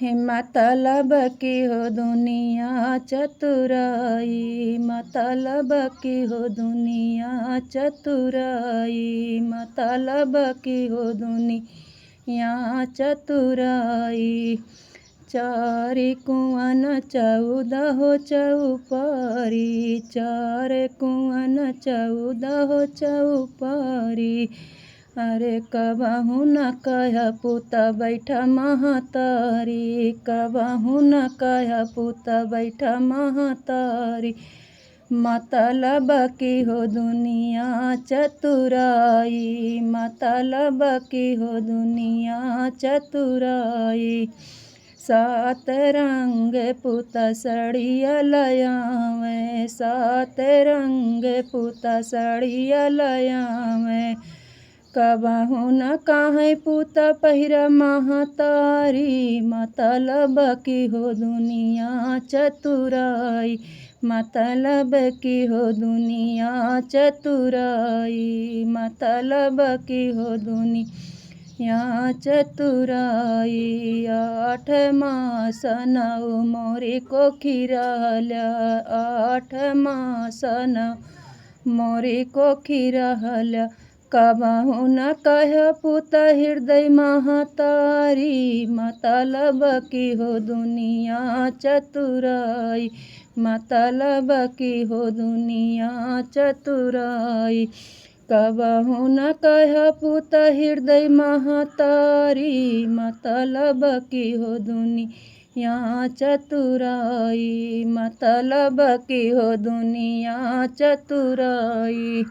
हे मतलब की हो दुनिया चतुराई, मतलब की हो दुनिया चतुराई, मतलब की हो दुनिया चतुराई। चारि कुआन चौदह चौपारी, चार कुआन चौदह चौपारी। अरे कबहू न कह पुत बैठा महतारी, कबहू न कह पुत बैठा महतारी। मतलब की हो दुनिया चतुराई, मतलब की हो दुनिया चतुराई। सात रंग पुत सड़िया लयावें, सात रंग पुत सड़िया लयावें। कबहू न काहे पुत पहिरा महतारी, मतलब की हो दुनिया चतुराई, मतलब की हो दुनिया चतुराई, मतलब की हो दुनिया चतुराई। आठ मास नौ मोरी कोखी रहल्या, आठ मास नौ मोरी कोखी रहल्या। कबहू न कह पुत हृदय महतारी, मतलब की हो दुनिया चतुराई, मतलब की हो दुनिया चतुराई। कबहू न कह पुत हृदय महतारी, मतलब की हो दुनिया चतुराई, मतलब की हो दुनिया चतुराई।